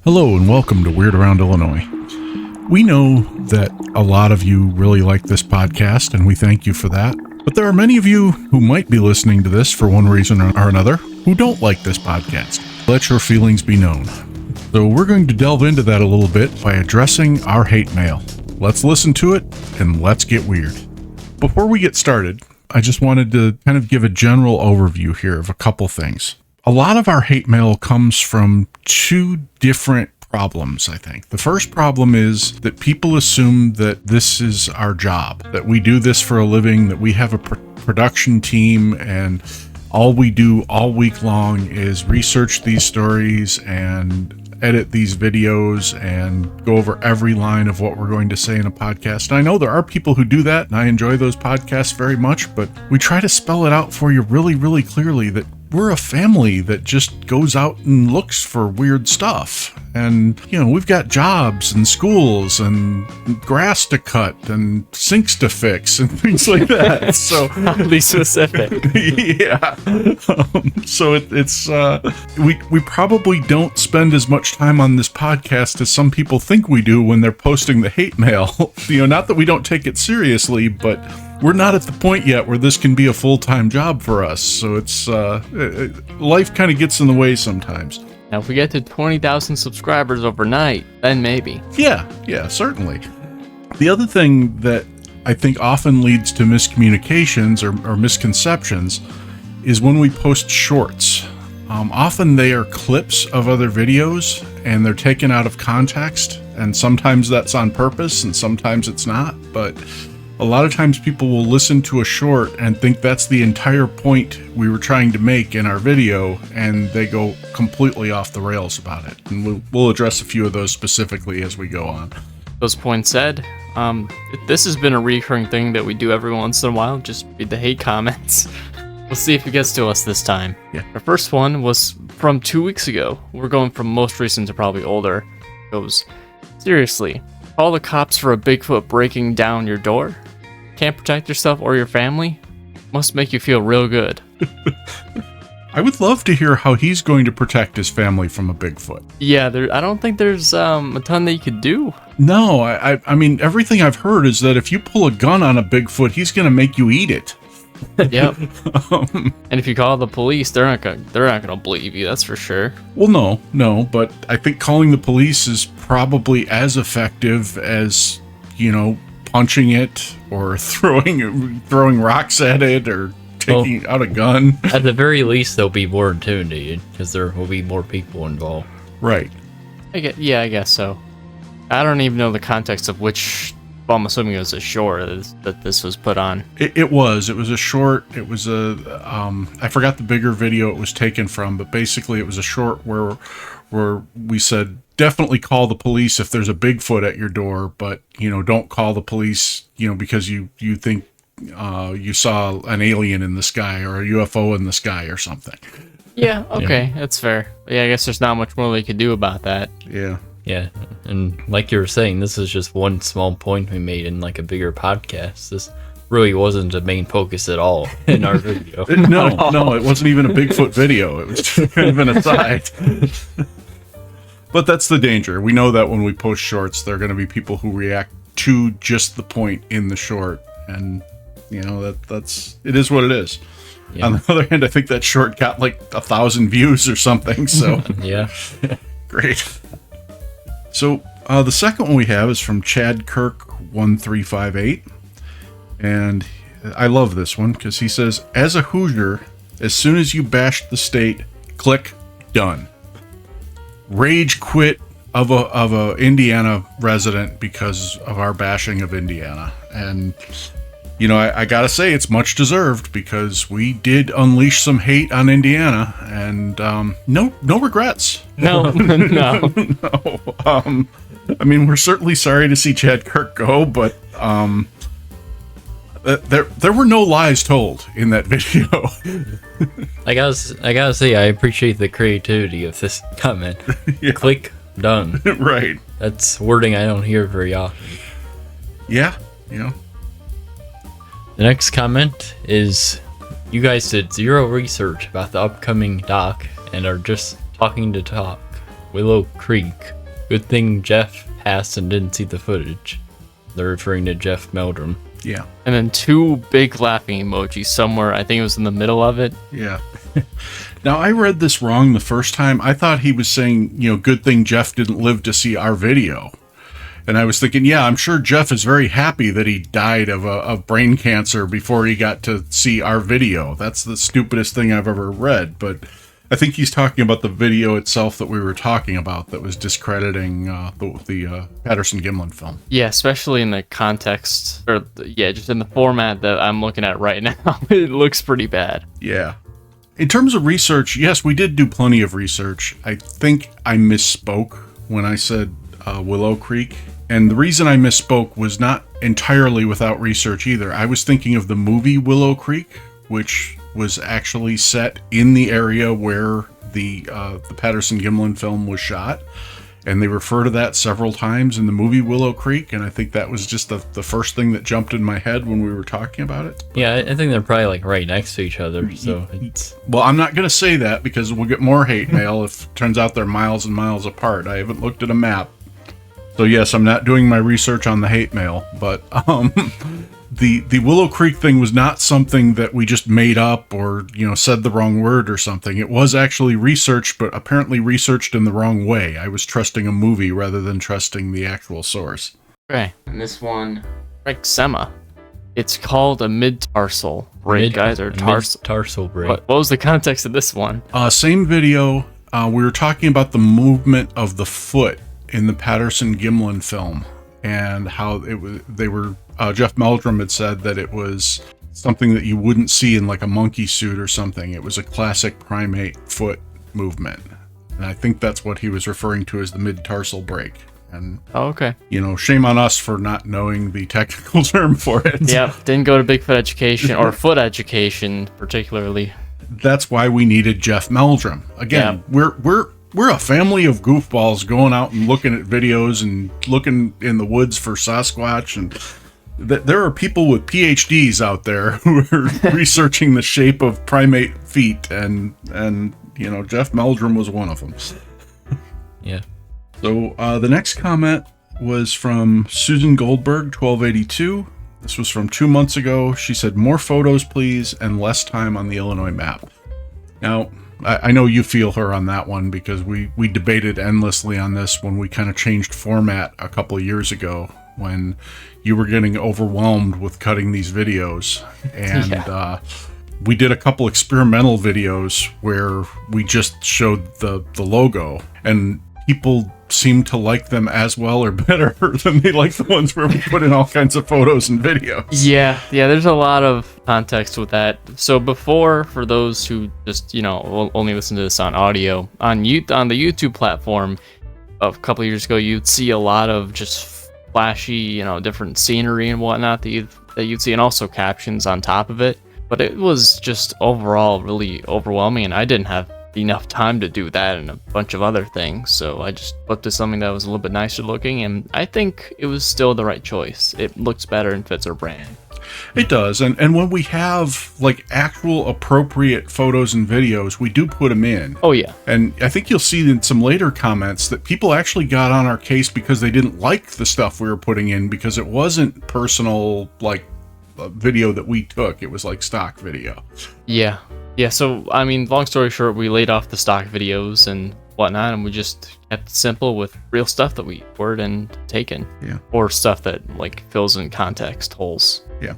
Hello and welcome to Weird Around Illinois. We know that a lot of you really like this podcast, and we thank you for that. But there are many of you who might be listening to this for one reason or another who don't like this podcast. Let your feelings be known. So we're going to delve into that a little bit by addressing our hate mail. Let's listen to it and let's get weird. Before we get started, I just wanted to kind of give a general overview here of a couple things. A lot of our hate mail comes from two different problems, I think. The first problem is that people assume that this is our job, that we do this for a living, that we have a production team, and all we do all week long is research these stories and edit these videos and go over every line of what we're going to say in a podcast. And I know there are people who do that, and I enjoy those podcasts very much, but we try to spell it out for you really, really clearly that we're a family that just goes out and looks for weird stuff. And, you know, we've got jobs and schools and grass to cut and sinks to fix and things like that. So, be specific. Yeah. We probably don't spend as much time on this podcast as some people think we do when they're posting the hate mail. You know, not that we don't take it seriously, but we're not at the point yet where this can be a full-time job for us. So it's life kind of gets in the way sometimes. Now, if we get to 20,000 subscribers overnight, then maybe. Yeah, certainly. The other thing that I think often leads to miscommunications or misconceptions is when we post shorts. Often they are clips of other videos and they're taken out of context, and sometimes that's on purpose and sometimes it's not, but a lot of times people will listen to a short and think that's the entire point we were trying to make in our video, and they go completely off the rails about it. And we'll address a few of those specifically as we go on. Those points said, this has been a recurring thing that we do every once in a while, just read the hate comments. We'll see if it gets to us this time. Yeah. Our first one was from 2 weeks ago. We're going from most recent to probably older. It goes, seriously, call the cops for a Bigfoot breaking down your door? Can't protect yourself or your family? Must make you feel real good. I would love to hear how he's going to protect his family from a Bigfoot. Yeah, I don't think there's a ton that you could do. No, I mean, everything I've heard is that if you pull a gun on a Bigfoot, he's going to make you eat it. Yep. And if you call the police, they're not gonna believe you. That's for sure. Well, no, but I think calling the police is probably as effective as, you know, punching it or throwing rocks at it or taking out a gun. At the very least, they'll be more intimidated because there will be more people involved. Right. I guess so. I don't even know the context of which. Well, I'm assuming it was a short that this was put on. It was a short. It was I forgot the bigger video it was taken from, but basically it was a short where we said, definitely call the police if there's a Bigfoot at your door, but, you know, don't call the police, you know, because you think you saw an alien in the sky or a UFO in the sky or something. Yeah, okay, that's fair. Yeah, I guess there's not much more they could do about that. Yeah. Yeah, and like you were saying, this is just one small point we made in like a bigger podcast. This really wasn't the main focus at all in our video. No, it wasn't even a Bigfoot video. It was just kind of an aside. But that's the danger. We know that when we post shorts, there are going to be people who react to just the point in the short, and you know that's it is what it is. Yeah. On the other hand, I think that short got like 1,000 views or something. So yeah, great. So the second one we have is from Chad Kirk 1358, and I love this one because he says, as a Hoosier, as soon as you bashed the state, click, done. Rage quit of a Indiana resident because of our bashing of Indiana. And, you know, I gotta say it's much deserved because we did unleash some hate on Indiana, and no regrets. No. I mean, we're certainly sorry to see Chad Kirk go, but there were no lies told in that video. I gotta say, I appreciate the creativity of this comment. Yeah. Click, done. Right. That's wording I don't hear very often. Yeah, you know. The next comment is, you guys did zero research about the upcoming doc and are just talking to talk. Willow Creek. Good thing Jeff passed and didn't see the footage. They're referring to Jeff Meldrum. Yeah. And then 2 big laughing emojis somewhere. I think it was in the middle of it. Yeah. Now, I read this wrong the first time. I thought he was saying, good thing Jeff didn't live to see our video. And I was thinking, yeah, I'm sure Jeff is very happy that he died of brain cancer before he got to see our video. That's the stupidest thing I've ever read. But I think he's talking about the video itself that we were talking about that was discrediting the Patterson-Gimlin film. Yeah, especially in the context, just in the format that I'm looking at right now. It looks pretty bad. Yeah. In terms of research, yes, we did do plenty of research. I think I misspoke when I said Willow Creek. And the reason I misspoke was not entirely without research either. I was thinking of the movie Willow Creek, which was actually set in the area where the Patterson-Gimlin film was shot. And they refer to that several times in the movie Willow Creek, and I think that was just the first thing that jumped in my head when we were talking about it. Yeah, I think they're probably like right next to each other, so it's... Well, I'm not going to say that because we'll get more hate mail if it turns out they're miles and miles apart. I haven't looked at a map. So yes, I'm not doing my research on the hate mail, but the Willow Creek thing was not something that we just made up or, said the wrong word or something. It was actually researched, but apparently researched in the wrong way. I was trusting a movie rather than trusting the actual source. Okay. And this one, Rexema. It's called a mid-tarsal break, guys, or tarsal. Tarsal break. What was the context of this one? Same video. We were talking about the movement of the foot in the Patterson-Gimlin film and how it was. Jeff Meldrum had said that it was something that you wouldn't see in like a monkey suit or something. It was a classic primate foot movement. And I think that's what he was referring to as the mid-tarsal break. And, okay. Shame on us for not knowing the technical term for it. Yeah, didn't go to Bigfoot education or foot education particularly. That's why we needed Jeff Meldrum. Again, we're a family of goofballs going out and looking at videos and looking in the woods for Sasquatch, and there are people with PhDs out there who are researching the shape of primate feet, and Jeff Meldrum was one of them. Yeah. So the next comment was from Susan Goldberg, 1282. This was from 2 months ago. She said, "More photos, please, and less time on the Illinois map." Now, I know you feel her on that one because we debated endlessly on this when we kind of changed format a couple of years ago when you were getting overwhelmed with cutting these videos. And we did a couple experimental videos where we just showed the logo, and people seemed to like them as well or better than they like the ones where we put in all kinds of photos and videos. Yeah, there's a lot of context with that. So before, for those who just, only listen to this on audio, on the YouTube platform, a couple of years ago, you'd see a lot of just flashy, different scenery and whatnot that you'd see, and also captions on top of it. But it was just overall really overwhelming, and I didn't have enough time to do that and a bunch of other things, so I just flipped to something that was a little bit nicer looking, and I think it was still the right choice. It looks better and fits our brand. It does, and when we have like actual appropriate photos and videos, we do put them in. Oh yeah. And I think you'll see in some later comments that people actually got on our case because they didn't like the stuff we were putting in because it wasn't personal, like a video that we took. It was like stock video. Yeah, so, long story short, we laid off the stock videos and whatnot, and we just kept it simple with real stuff that we recorded and taken. Yeah. Or stuff that, fills in context holes. Yeah.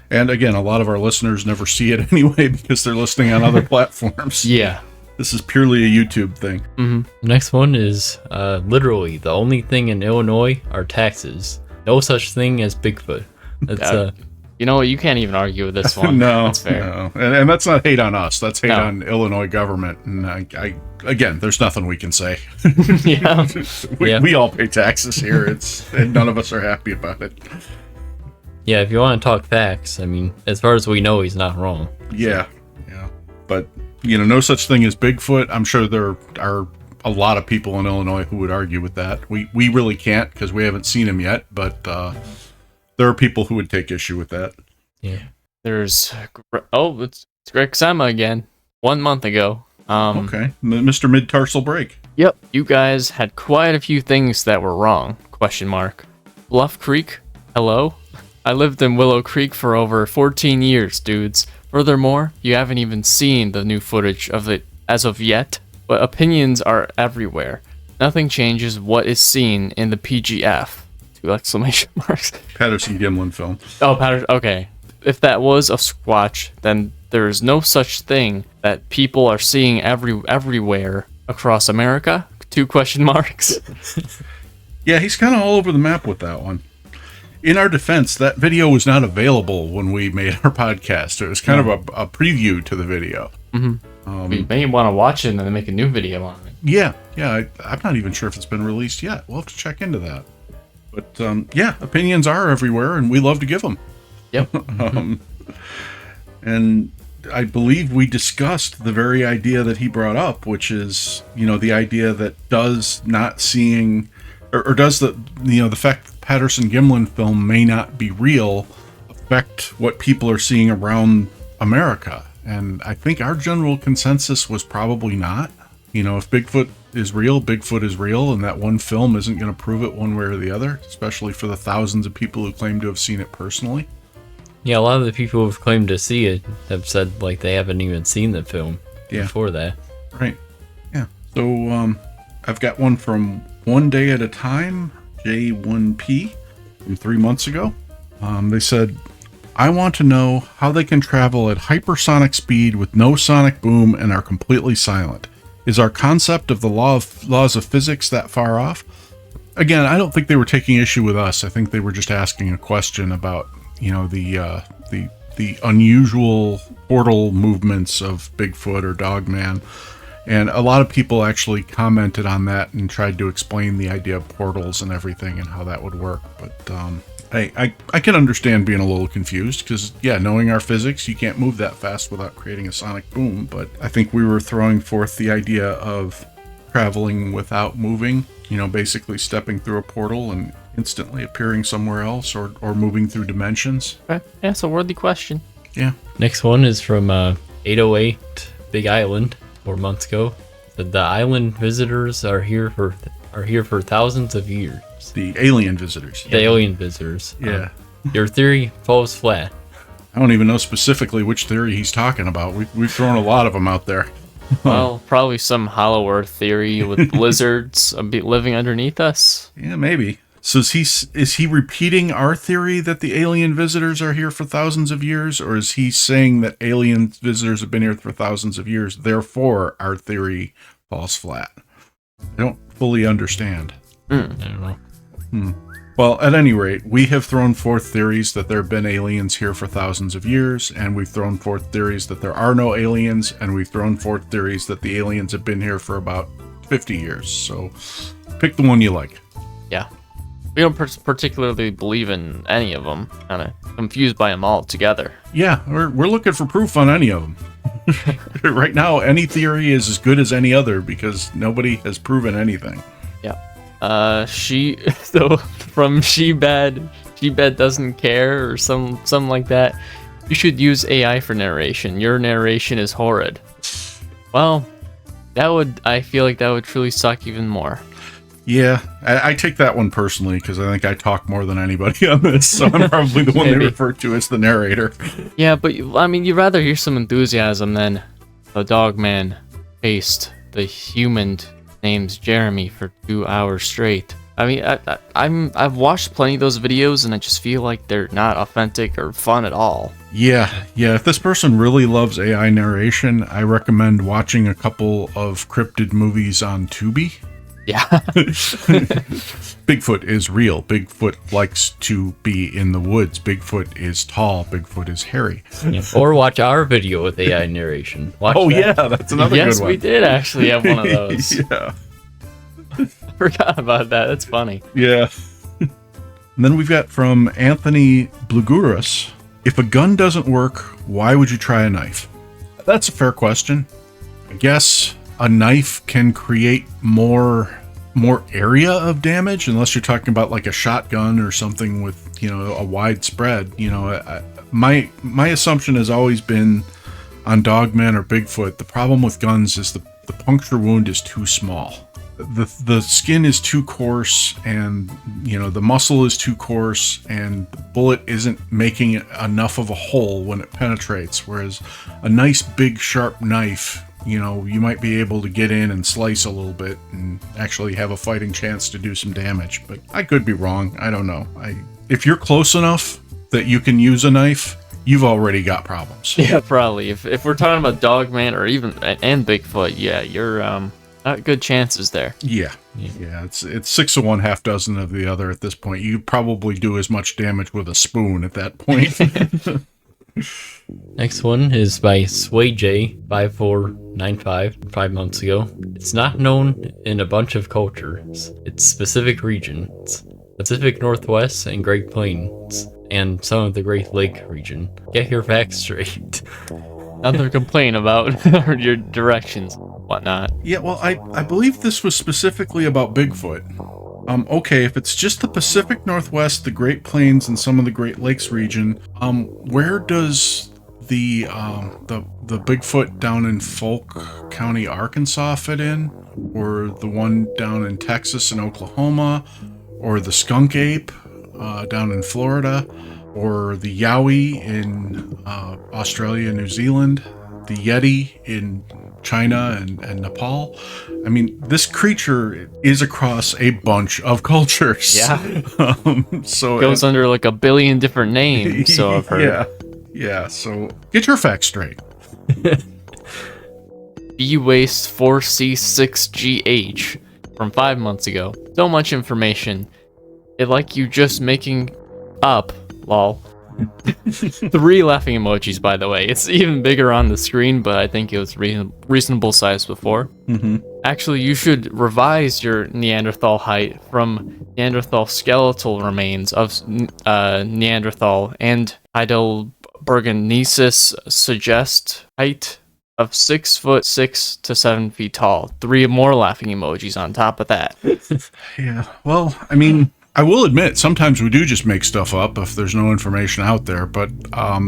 And again, a lot of our listeners never see it anyway because they're listening on other platforms. Yeah. This is purely a YouTube thing. Mm-hmm. Next one is literally the only thing in Illinois are taxes. No such thing as Bigfoot. That's You know what? You can't even argue with this one. No, that's fair. No. And that's not hate on us. That's hate on Illinois government. And I again, there's nothing we can say. Yeah. We all pay taxes here. And none of us are happy about it. Yeah, if you want to talk facts, as far as we know, he's not wrong. Yeah. But, no such thing as Bigfoot. I'm sure there are a lot of people in Illinois who would argue with that. We really can't because we haven't seen him yet, but there are people who would take issue with that. Yeah. It's Greg Sema again. 1 month ago. Okay. Mr. Mid-Tarsal Break. Yep, you guys had quite a few things that were wrong, question mark. Bluff Creek? Hello? I lived in Willow Creek for over 14 years, dudes. Furthermore, you haven't even seen the new footage of it as of yet, but opinions are everywhere. Nothing changes what is seen in the PGF. 2 exclamation marks. Patterson Gimlin film. Oh, Patterson, okay. If that was a squatch, then there is no such thing that people are seeing everywhere across America? 2 question marks. Yeah, he's kind of all over the map with that one. In our defense, that video was not available when we made our podcast. It was kind of a preview to the video. We may want to watch it and then make a new video on it. Yeah. I'm not even sure if it's been released yet. We'll have to check into that. But yeah, opinions are everywhere, and we love to give them. Yep. And I believe we discussed the very idea that he brought up, which is, the idea that does not seeing, or does the fact that Patterson Gimlin film may not be real affect what people are seeing around America? And I think our general consensus was probably not. If Bigfoot is real, and that one film isn't going to prove it one way or the other, especially for the thousands of people who claim to have seen it personally. Yeah, a lot of the people who've claimed to see it have said like they haven't even seen the film before that. Right. Yeah. So I've got one from One Day at a Time, J1P, from 3 months ago. They said, I want to know how they can travel at hypersonic speed with no sonic boom and are completely silent. Is our concept of the laws of physics that far off? Again, I don't think they were taking issue with us. I think they were just asking a question about, the unusual portal movements of Bigfoot or Dogman. And a lot of people actually commented on that and tried to explain the idea of portals and everything and how that would work. But I can understand being a little confused because, knowing our physics, you can't move that fast without creating a sonic boom. But I think we were throwing forth the idea of traveling without moving, basically stepping through a portal and instantly appearing somewhere else or moving through dimensions. Okay. Yeah, it's a worthy question. Yeah. Next one is from 808 Big Island 4 months ago. The island visitors are here for thousands of years. The alien visitors. The alien visitors. Yeah. Your theory falls flat. I don't even know specifically which theory he's talking about. We've thrown a lot of them out there. Well, probably some Hollow Earth theory with lizards living underneath us. Yeah, maybe. So is he repeating our theory that the alien visitors are here for thousands of years, or is he saying that alien visitors have been here for thousands of years, therefore our theory falls flat? I don't fully understand. I don't know. Well, at any rate, we have thrown forth theories that there have been aliens here for thousands of years, and we've thrown forth theories that there are no aliens, and we've thrown forth theories that the aliens have been here for about 50 years. So pick the one you like. Yeah. We don't particularly believe in any of them. Kind of confused by them all together. Yeah, we're looking for proof on any of them. Right now, any theory is as good as any other because nobody has proven anything. Yeah. So from Shebed doesn't care or something like that. You should use AI for narration. Your narration is horrid. Well, I feel like that would truly suck even more. Yeah, I take that one personally because I think I talk more than anybody on this, so I'm probably the one they refer to as the narrator. Yeah, but you'd rather hear some enthusiasm than the Dogman faced the human named Jeremy for 2 hours straight. I mean, I've watched plenty of those videos and I just feel like they're not authentic or fun at all. Yeah. If this person really loves AI narration, I recommend watching a couple of cryptid movies on Tubi. Yeah. Bigfoot is real. Bigfoot likes to be in the woods. Bigfoot is tall. Bigfoot is hairy. Yeah. Or watch our video with AI narration. That's another good one. Yes, we did actually have one of those. Yeah. I forgot about that. That's funny. Yeah. And then we've got from Anthony Bluguras. If a gun doesn't work, why would you try a knife? That's a fair question. I guess a knife can create more area of damage, unless you're talking about like a shotgun or something with, a wide spread. My assumption has always been on Dogman or Bigfoot, the problem with guns is the puncture wound is too small. the skin is too coarse, and the muscle is too coarse, and the bullet isn't making enough of a hole when it penetrates. Whereas a nice big sharp knife, you might be able to get in and slice a little bit and actually have a fighting chance to do some damage. But I could be wrong. I don't know. If you're close enough that you can use a knife, you've already got problems. Yeah, probably. If we're talking about Dogman or even and Bigfoot, yeah, you're not good chances there. Yeah. It's 6 of one, half dozen of the other at this point. You probably do as much damage with a spoon at that point. Next one is by Sway J 5495 5 months ago. It's not known in a bunch of cultures. It's specific regions: Pacific Northwest and Great Plains, and some of the Great Lake region. Get your facts straight. Another complaint about your directions, whatnot. Yeah, well, I believe this was specifically about Bigfoot. Okay, if it's just the Pacific Northwest, the Great Plains, and some of the Great Lakes region, where does the Bigfoot down in Folk County, Arkansas fit in? Or the one down in Texas and Oklahoma? Or the skunk ape down in Florida? Or the yowie in Australia and New Zealand? The yeti in China and Nepal? I mean, this creature is across a bunch of cultures. Yeah. So Goes under like a billion different names, so I've heard. Yeah, so get your facts straight. B-Waste 4C6GH from 5 months ago. So much information. It like you just making up, lol. 3 laughing emojis, by the way. It's even bigger on the screen, but I think it was reasonable size before. Mm-hmm. Actually, you should revise your Neanderthal height from Neanderthal skeletal remains of Neanderthal and Heidelbergensis suggest height of 6'6" to 7 feet tall. 3 more laughing emojis on top of that. Yeah, well, I mean, I will admit, sometimes we do just make stuff up if there's no information out there, but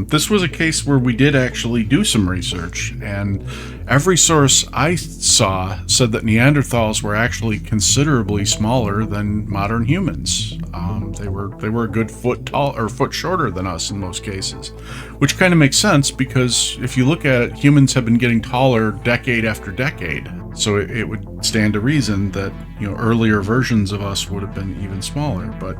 this was a case where we did actually do some research, and every source I saw said that Neanderthals were actually considerably smaller than modern humans. They were a good foot tall or foot shorter than us in most cases, which kind of makes sense because if you look at it, humans have been getting taller decade after decade. So it would stand to reason that earlier versions of us would have been even smaller. But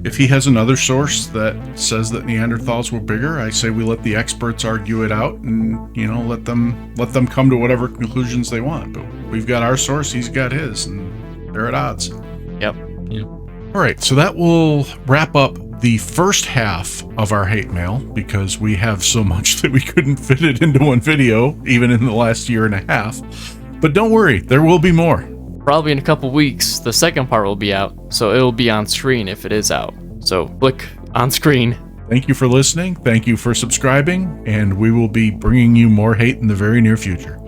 if he has another source that says that Neanderthals were bigger, I say we let the experts argue it out and let them come to whatever conclusions they want. But we've got our source, he's got his, and they're at odds. Yep. All right, so that will wrap up the first half of our hate mail because we have so much that we couldn't fit it into one video, even in the last year and a half. But don't worry, there will be more. Probably in a couple weeks, the second part will be out, so it'll be on screen if it is out. So click on screen. Thank you for listening. Thank you for subscribing, and we will be bringing you more hate in the very near future.